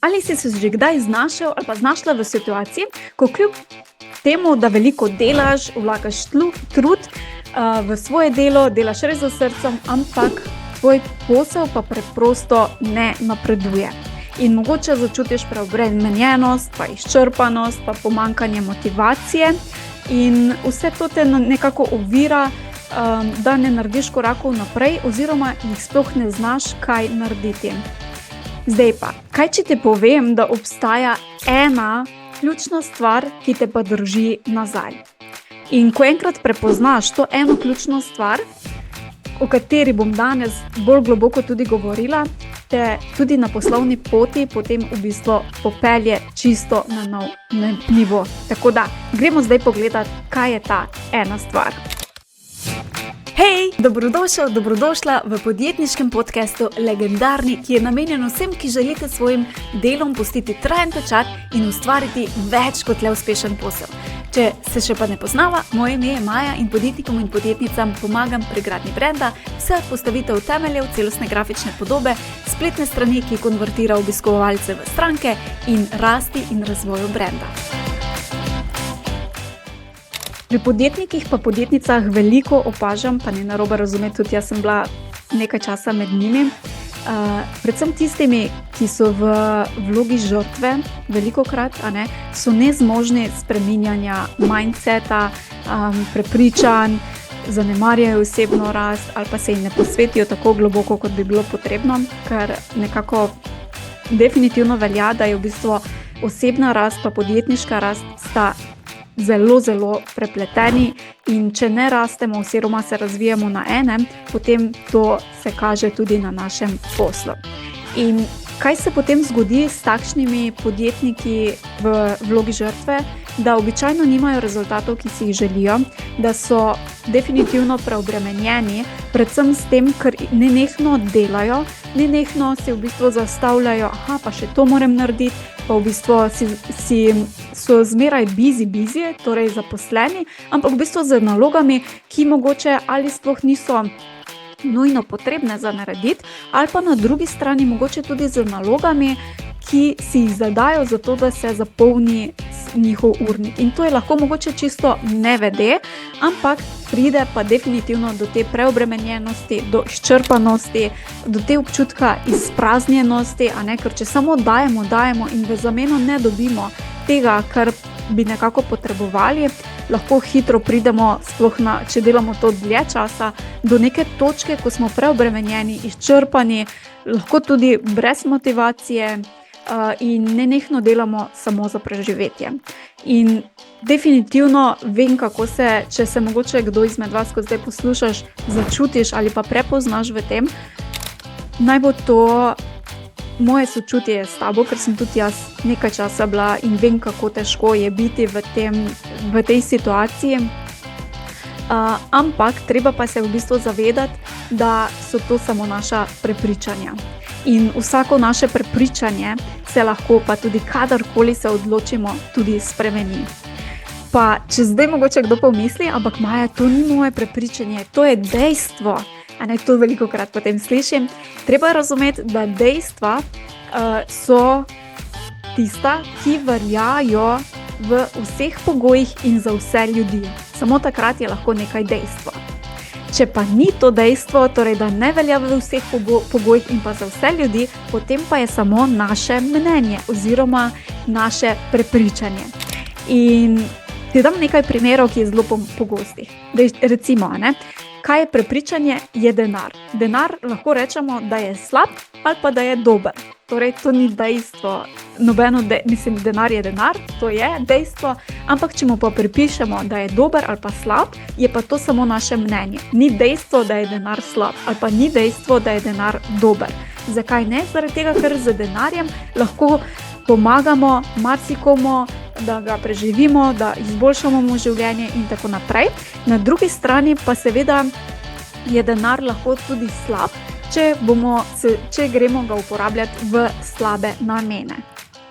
Ali si se že kdaj znašel ali pa znašla v situaciji, ko kljub temu, da veliko delaš, vlagaš trud v svoje delo, delaš res z srcem, ampak tvoj posel pa preprosto ne napreduje. In mogoče začutiš preobremenjenost, pa izčrpanost, pa pomanjkanje motivacije in vse to te nekako ovira, da ne narediš korakov naprej oziroma jih sploh ne znaš, kaj narediti. Zdaj pa, kaj če ti povem, da obstaja ena ključna stvar, ki te pa drži nazaj. In ko enkrat prepoznaš to eno ključno stvar, o kateri bom danes bolj globoko tudi govorila, te tudi na poslovni poti potem v bistvu popelje čisto na nov nivo. Tako da, gremo zdaj pogledati, kaj je ta ena stvar. Hej, dobrodošla v podjetniškem podcastu Legendarni, ki je namenjen vsem, ki želite svojim delom pustiti trajen pečat in ustvariti več kot le uspešen posel. Če se še pa ne poznava, moje ime je Maja in podjetnikom in podjetnicam pomagam pri gradnji brenda, vse od postavitev temeljev, celostne grafične podobe, spletne strani, ki konvertira obiskovalce v stranke in rasti in razvoju brenda. Pri podjetnikih pa podjetnicah veliko opažam, pa ne narobe razumeti, tudi jaz sem bila nekaj časa med njimi, predvsem tistimi, ki so v vlogi žrtve, velikokrat, so nezmožni spreminjanja mindseta, prepričanj, zanemarjajo osebno rast ali pa se jim ne posvetijo tako globoko, kot bi bilo potrebno, ker nekako definitivno velja, da je v bistvu osebna rast pa podjetniška rast sta zelo, zelo prepleteni in če ne rastemo oziroma se razvijamo na enem, potem to se kaže tudi na našem poslu. In kaj se potem zgodi s takšnimi podjetniki v vlogi žrtve? Da običajno nimajo rezultatov, ki si jih želijo, da so definitivno preobremenjeni, predvsem s tem, ker nenehno delajo, nenehno si v bistvu zastavljajo, pa še to moram narediti, pa v bistvu so zmeraj busy, torej zaposleni, ampak v bistvu z nalogami, ki mogoče ali sploh niso nujno potrebne za narediti, ali pa na drugi strani mogoče tudi z nalogami, ki si jih zadajo zato, da se zapolni njihov urnik. In to je lahko mogoče čisto nevede, ampak pride pa definitivno do te preobremenjenosti, do izčrpanosti, do te občutka izpraznjenosti, ker če samo dajemo in v zameno ne dobimo tega, kar bi nekako potrebovali, lahko hitro pridemo, sploh če delamo to dlje časa, do neke točke, ko smo preobremenjeni, izčrpani, lahko tudi brez motivacije in nenehno delamo samo za preživetje. In definitivno vem, kako se, če se mogoče kdo izmed vas, ko zdaj poslušaš, začutiš ali pa prepoznaš v tem, naj bo to moje sočutje s tabo, ker sem tudi jaz nekaj časa bila in vem, kako težko je biti v tej situaciji. Ampak treba pa se v bistvu zavedati, da so to samo naša prepričanja. In vsako naše prepričanje se lahko pa tudi kadarkoli se odločimo tudi spremeni. Pa če zdaj mogoče kdo pomisli, ampak Maja, to ni moje prepričanje, to je dejstvo. To velikokrat potem slišim. Treba razumeti, da dejstva so tista, ki veljajo v vseh pogojih in za vse ljudi. Samo takrat je lahko nekaj dejstvo. Če pa ni to dejstvo, torej da ne velja v vseh pogojih in pa za vse ljudi, potem pa je samo naše mnenje oziroma naše prepričanje. In ti dam nekaj primerov, ki je zelo pogostih. Recimo, kaj je prepričanje, je denar. Denar lahko rečemo, da je slab ali pa da je dober. Torej, to ni dejstvo. Denar je denar, to je dejstvo, ampak če mu pa pripišemo, da je dober ali pa slab, je pa to samo naše mnenje. Ni dejstvo, da je denar slab ali pa ni dejstvo, da je denar dober. Zakaj ne? Zaradi tega, ker z denarjem lahko pomagamo marsikomu, da ga preživimo, da izboljšamo mu življenje in tako naprej. Na drugi strani pa seveda je denar lahko tudi slab, če gremo ga uporabljati v slabe namene.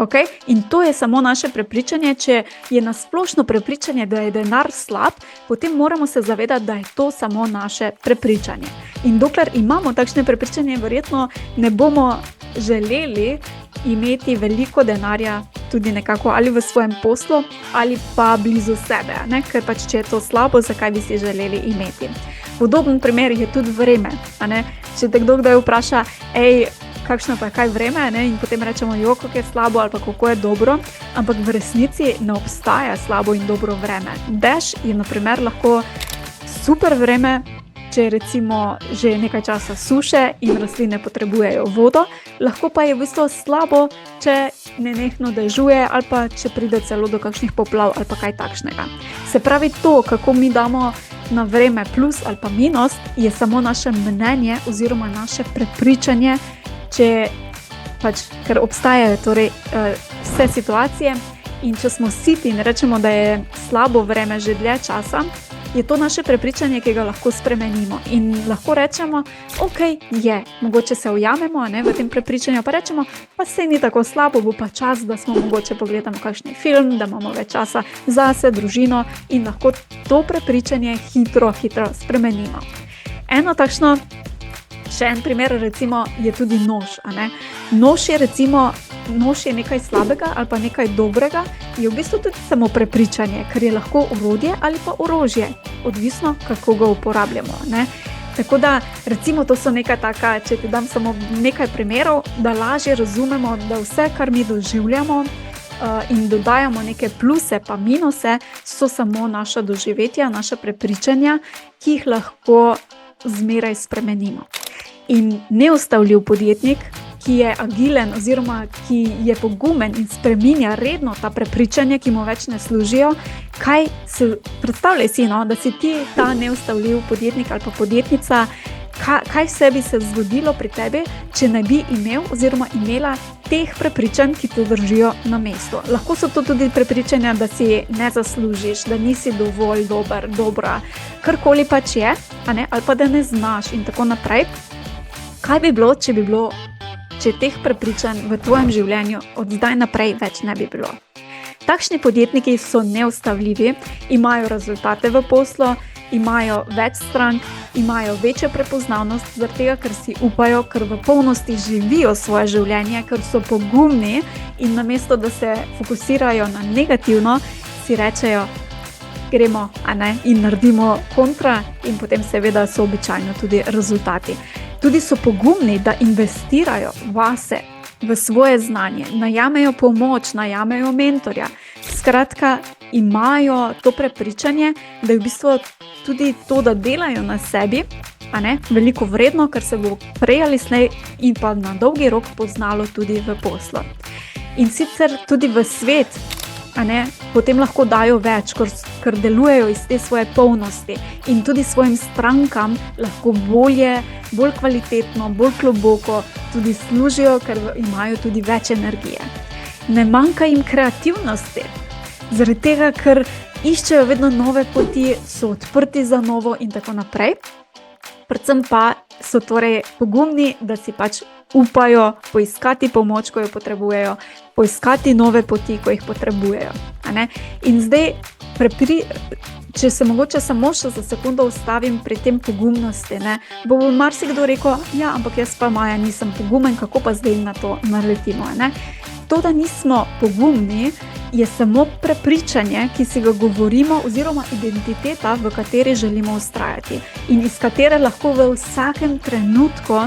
okej? In to je samo naše prepričanje. Če je na splošno prepričanje, da je denar slab, potem moramo se zavedati, da je to samo naše prepričanje. In dokler imamo takšne prepričanje, verjetno ne bomo želeli imeti veliko denarja tudi nekako ali v svojem poslu ali pa blizu sebe, ne? Ker pač, če je to slabo, zakaj bi si želeli imeti. Podoben primer je tudi vreme, a ne? Če te kdo kdaj vpraša, kakšno pa je kaj vreme, ne? In potem rečemo, kako je slabo ali pa kako je dobro, ampak v resnici ne obstaja slabo in dobro vreme. Dež je na primer lahko super vreme, če je recimo že nekaj časa suše in rastline potrebujejo vodo, lahko pa je v bistvu slabo, če nenehno dežuje ali pa če pride celo do kakšnih poplav ali pa kaj takšnega. Se pravi, to, kako mi damo na vreme plus ali pa minus, je samo naše mnenje oziroma naše prepričanje, ker obstajajo torej vse situacije, in če smo siti in rečemo, da je slabo vreme že dlje časa, je to naše prepričanje, ki ga lahko spremenimo. In lahko rečemo, mogoče se ujamemo, ne, v tem prepričanju, pa rečemo, pa saj ni tako slabo, bo pa čas, da smo mogoče pogledamo kakšen film, da imamo več časa zase, družino, in lahko to prepričanje hitro spremenimo. Še en primer recimo je tudi nož, a ne. Nož je nekaj slabega ali pa nekaj dobrega, je v bistvu tudi samo prepričanje, ker je lahko orodje ali pa orožje, odvisno, kako ga uporabljamo, ne. Tako da, recimo, to so neka taka, če ti dam samo nekaj primerov, da lažje razumemo, da vse, kar mi doživljamo in dodajamo neke pluse pa minuse, so samo naša doživetja, naša prepričanja, ki jih lahko zmeraj spremenimo. In neustavljiv podjetnik, ki je agilen oziroma ki je pogumen in spreminja redno ta prepričanja, ki mu več ne služijo, predstavljaj si, da si ti ta neustavljiv podjetnik ali pa podjetnica, kaj vse bi se zgodilo pri tebi, če ne bi imel oziroma imela teh prepričanj, ki te držijo na mestu. Lahko so to tudi prepričanja, da si ne zaslužiš, da nisi dovolj dober, dobra, karkoli pač je, a ne, ali pa da ne znaš in tako naprej. Kaj bi bilo, če teh prepričanj v tvojem življenju od zdaj naprej več ne bi bilo? Takšni podjetniki so neustavljivi, imajo rezultate v poslu, imajo več strank, imajo večjo prepoznavnost, zaradi tega, ker si upajo, ker v polnosti živijo svoje življenje, ker so pogumni in namesto, da se fokusirajo na negativno, si rečejo, gremo, a ne, in naredimo kontra, in potem seveda so običajno tudi rezultati. Tudi so pogumni, da investirajo vase, v svoje znanje, najamejo pomoč, najamejo mentorja. Skratka, imajo to prepričanje, da je v bistvu tudi to, da delajo na sebi, a ne, veliko vredno, ker se bo prej ali slej in pa na dolgi rok poznalo tudi v poslu. In sicer tudi v svet, a ne, potem lahko dajo več, ker delujejo iz te svoje polnosti in tudi svojim strankam lahko bolj kvalitetno, bolj globoko tudi služijo, ker imajo tudi več energije. Ne manjka jim kreativnosti, zaradi tega, ker iščejo vedno nove poti, so odprti za novo in tako naprej. Predvsem pa so torej pogumni, da si pač upajo poiskati pomoč, ko jo potrebujejo, poiskati nove poti, ko jih potrebujejo. A ne? In zdaj, če se mogoče samo še za sekundo ustavim pri tem pogumnosti, ne, bo marsikdo rekel, ampak jaz pa, Maja, nisem pogumen, kako pa zdaj na to naletimo, ne? To, da nismo pogumni, je samo prepričanje, ki si ga govorimo, oziroma identiteta, v kateri želimo vztrajati in iz katere lahko v vsakem trenutku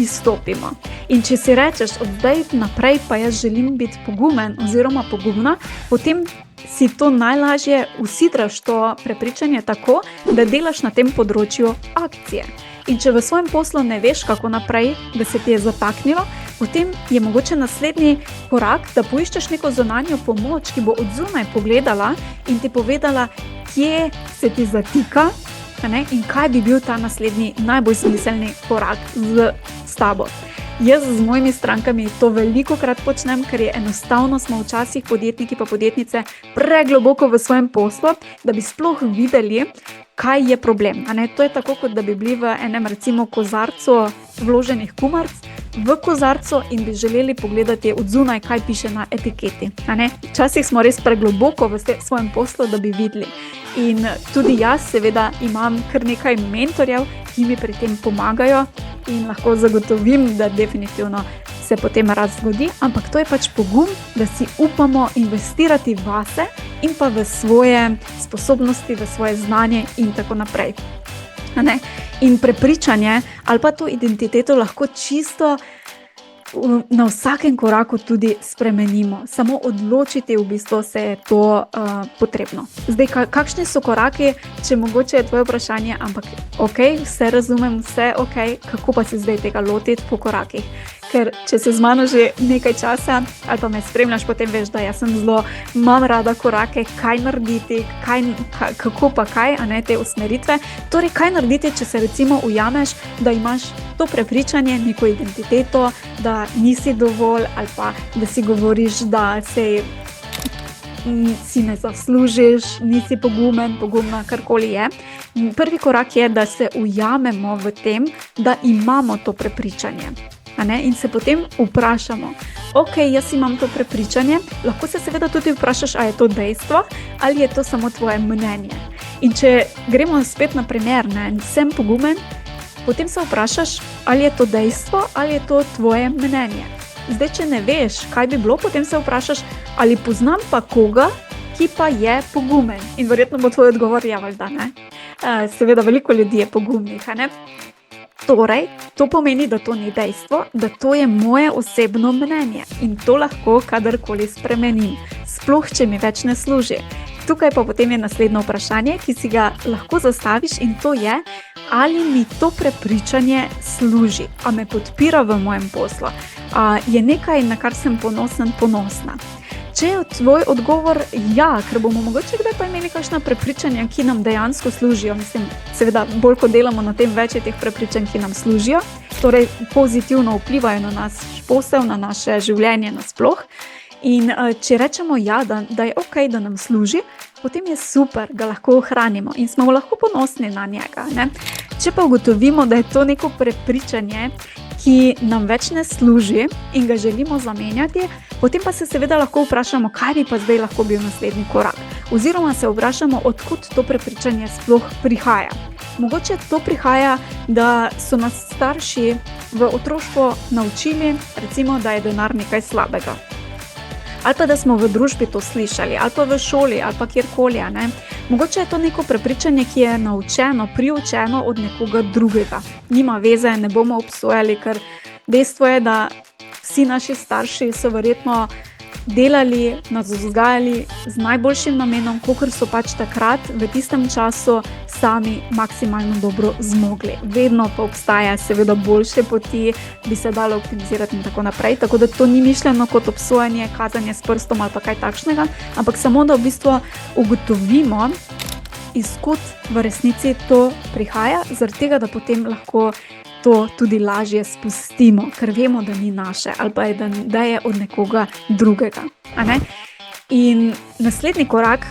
izstopimo. In če si rečeš, od zdaj naprej pa jaz želim biti pogumen oziroma pogumna, potem si to najlažje usidraš to prepričanje tako, da delaš na tem področju akcije. In če v svojem poslu ne veš, kako naprej, da se ti je zataknilo, potem je mogoče naslednji korak, da poiščeš neko zunanjo pomoč, ki bo od zunaj pogledala in ti povedala, kje se ti zatika, ne, in kaj bi bil ta naslednji najbolj smiselni korak s tabo. Jaz z mojimi strankami to velikokrat počnem, ker je enostavno smo včasih podjetniki pa podjetnice pregloboko v svojem poslu, da bi sploh videli, kaj je problem. To je tako, kot da bi bili v enem recimo kozarcu vloženih kumaric v kozarcu in bi želeli pogledati od zunaj, kaj piše na etiketi. Včasih smo res pregloboko v svojem poslu, da bi videli. In tudi jaz seveda imam kar nekaj mentorjev, ki mi pri tem pomagajo in lahko zagotovim, da definitivno se potem raz zgodi, ampak to je pač pogum, da si upamo investirati vase in pa v svoje sposobnosti, v svoje znanje in tako naprej. In prepričanje ali pa to identiteto lahko čisto na vsakem koraku tudi spremenimo. Samo odločiti v bistvu se je to potrebno. Zdaj, kakšni so koraki, če mogoče je tvoje vprašanje, ampak vse razumem, vse kako pa se zdaj tega lotiti po korakih? Ker če se z mano že nekaj časa ali pa me spremljaš, potem veš, da jaz sem imam rada korake, kaj narediti, kako pa kaj, te usmeritve. Torej, kaj narediti, če se recimo ujameš, da imaš to prepričanje, neko identiteto, da nisi dovolj ali pa da si govoriš, da si ne zaslužiš, nisi pogumna, karkoli je. Prvi korak je, da se ujamemo v tem, da imamo to prepričanje. In se potem vprašamo, jaz imam to prepričanje, lahko se seveda tudi vprašaš, a je to dejstvo ali je to samo tvoje mnenje. In če gremo spet na primer, sem pogumen, potem se vprašaš, ali je to dejstvo ali je to tvoje mnenje. Zdaj, če ne veš, kaj bi bilo, potem se vprašaš, ali poznam pa koga, ki pa je pogumen. In verjetno bo tvoj odgovor, ja, valjda, seveda veliko ljudi je pogumnih, Torej, to pomeni, da to ni dejstvo, da to je moje osebno mnenje in to lahko kadarkoli spremenim, sploh če mi več ne služi. Tukaj pa potem je naslednje vprašanje, ki si ga lahko zastaviš in to je, ali mi to prepričanje služi, a me podpira v mojem poslu, je nekaj, na kar sem ponosna. Če je tvoj odgovor ja, ker bomo mogoče kdaj pa imeli kakšna prepričanja, ki nam dejansko služijo, seveda bolj ko delamo na tem, več je teh prepričanj, ki nam služijo, torej pozitivno vplivajo na naš posel, na naše življenje nasploh. In če rečemo ja, da je da nam služi, potem je super, ga lahko ohranimo in smo lahko ponosni na njega. Če pa ugotovimo, da je to neko prepričanje, ki nam več ne služi in ga želimo zamenjati, potem pa se seveda lahko vprašamo, kaj bi pa zdaj lahko bil naslednji korak. Oziroma se vprašamo, odkud to prepričanje sploh prihaja. Mogoče to prihaja, da so nas starši v otroštvu naučili, recimo, da je denar nekaj slabega. Ali pa da smo v družbi to slišali, ali pa v šoli, ali pa kjerkoli. Mogoče je to neko prepričanje, ki je priučeno od nekoga drugega. Nima veze, ne bomo obsojali, ker dejstvo je, da vsi naši starši so verjetno delali, nas vzgajali z najboljšim namenom, kakor so pač takrat v tistem času sami maksimalno dobro zmogli. Vedno pa obstaja seveda boljše poti, bi se dalo optimizirati in tako naprej, tako da to ni mišljeno kot obsojanje, kazanje s prstom ali pa kaj takšnega, ampak samo da v bistvu ugotovimo, izkud v resnici to prihaja, zaradi tega, da potem lahko to tudi lažje spustimo, ker vemo, da ni naše ali pa da je od nekoga drugega. In naslednji korak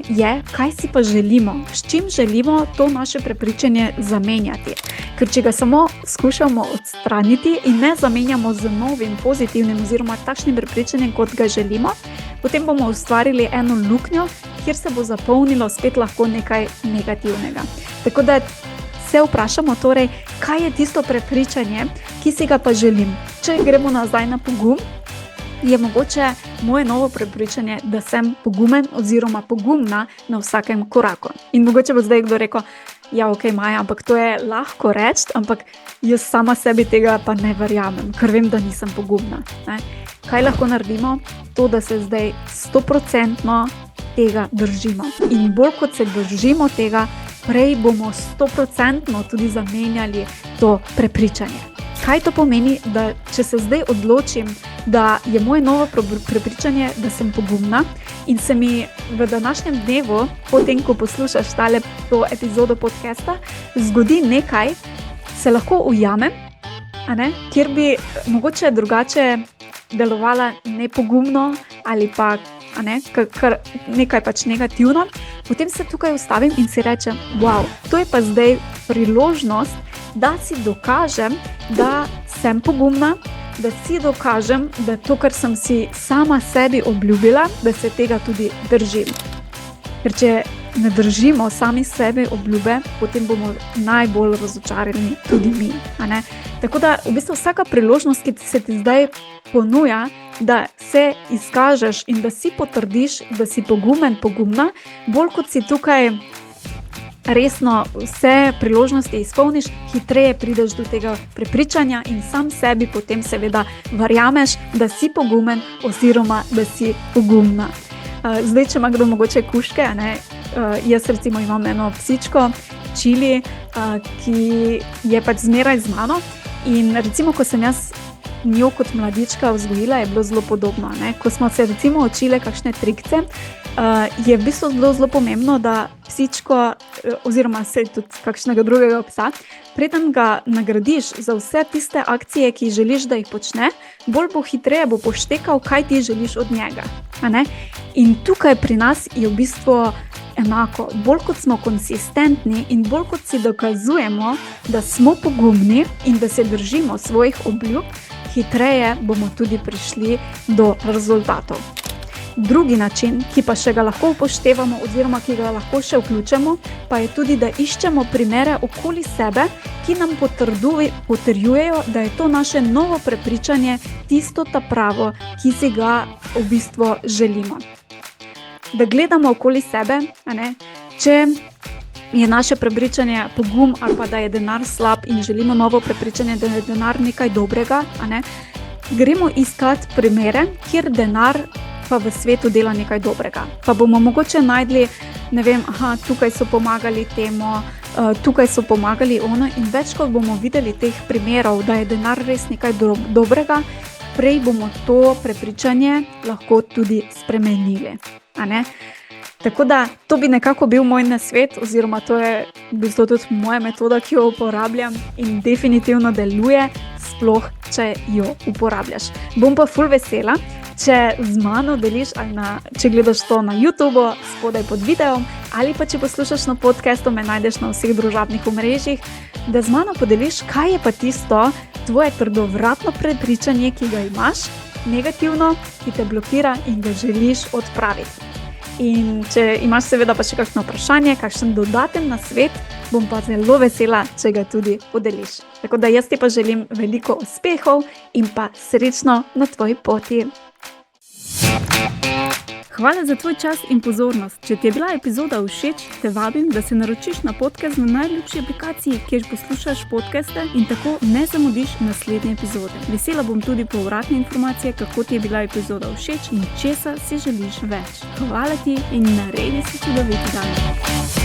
je, kaj si pa želimo, s čim želimo to naše prepričanje zamenjati. Ker če ga samo skušamo odstraniti in ne zamenjamo z novim, pozitivnim oziroma takšnim prepričanjem, kot ga želimo, potem bomo ustvarili eno luknjo, kjer se bo zapolnilo spet lahko nekaj negativnega. Tako da se vprašamo torej, kaj je tisto prepričanje, ki si ga pa želim. Če gremo nazaj na pogum, je mogoče moje novo prepričanje, da sem pogumen oziroma pogumna na vsakem koraku. In mogoče bo zdaj kdo rekel, ja, Maja, ampak to je lahko reči, ampak jaz sama sebi tega pa ne verjamem, ker vem, da nisem pogumna. Kaj lahko naredimo? To, da se zdaj 100% tega držimo. In bolj kot se držimo tega, prej bomo 100% tudi zamenjali to prepričanje. Kaj to pomeni, da če se zdaj odločim, da je moje novo prepričanje, da sem pogumna in se mi v današnjem dnevu, potem ko poslušaš to epizodo podcasta, zgodi nekaj, se lahko ujamem, kjer bi mogoče drugače delovala nepogumno ali pa kar nekaj pač negativno, potem se tukaj ustavim in si rečem, wow, to je pa zdaj priložnost, da si dokažem, da sem pogumna, da si dokažem, da to, kar sem si sama sebi obljubila, da se tega tudi držim. Ker če ne držimo sami sebi obljube, potem bomo najbolj razočarani tudi mi. A ne? Tako da v bistvu vsaka priložnost, ki se ti zdaj ponuja, da se izkažeš in da si potrdiš, da si pogumen, pogumna, bolj kot si tukaj resno vse priložnosti izpolniš, hitreje prideš do tega prepričanja in sam sebi potem seveda verjameš, da si pogumen oziroma da si pogumna. Zdaj, če ima kdo mogoče kužke, jaz recimo imam eno psičko, Čili, ki je pač zmeraj z mano in recimo, ko sem jaz njo kot mladička vzgojila, je bilo zelo podobno. Ko smo se recimo učile kakšne trikce, je v bistvu zelo pomembno, da psičko oziroma se tudi kakšnega drugega psa, preden ga nagradiš za vse tiste akcije, ki želiš, da jih počne, bolj bo hitreje bo poštekal, kaj ti želiš od njega. In tukaj pri nas je v bistvu enako. Bolj kot smo konsistentni in bolj kot si dokazujemo, da smo pogumni in da se držimo svojih obljub, hitreje bomo tudi prišli do rezultatov. Drugi način, ki pa še ga lahko upoštevamo oziroma ki ga lahko še vključimo, pa je tudi, da iščemo primere okoli sebe, ki nam potrjujejo, da je to naše novo prepričanje tisto ta pravo, ki si ga v bistvu želimo. Da gledamo okoli sebe, če je naše prepričanje pogum ali pa da je denar slab in želimo novo prepričanje, da je denar nekaj dobrega, gremo iskati primere, kjer denar pa v svetu dela nekaj dobrega. Pa bomo mogoče najdli, tukaj so pomagali temu, tukaj so pomagali ono in več, ko bomo videli teh primerov, da je denar res nekaj dobrega, prej bomo to prepričanje lahko tudi spremenili. Tako da to bi nekako bil moj nasvet oziroma to je v bistvu tudi moja metoda, ki jo uporabljam in definitivno deluje, sploh če jo uporabljaš. Bom pa ful vesela, če z mano deliš ali če gledaš to na YouTubeu spodaj pod videom ali pa če poslušaš na podcastu, me najdeš na vseh družabnih omrežjih, da z mano podeliš, kaj je pa tisto tvoje trdovratno prepričanje, ki ga imaš, negativno, ki te blokira in ga želiš odpraviti. In če imaš seveda pa še kakšno vprašanje, kakšen dodaten nasvet, bom pa zelo vesela, če ga tudi podeliš. Tako da jaz ti pa želim veliko uspehov in pa srečno na tvoji poti. Hvala za tvoj čas in pozornost. Če ti je bila epizoda všeč, te vabim, da se naročiš na podcast na najljubši aplikaciji, kjer poslušaš podcaste in tako ne zamudiš naslednje epizode. Vesela bom tudi povratne informacije, kako ti je bila epizoda všeč in česa si želiš več. Hvala ti in naredi si čudovit dan.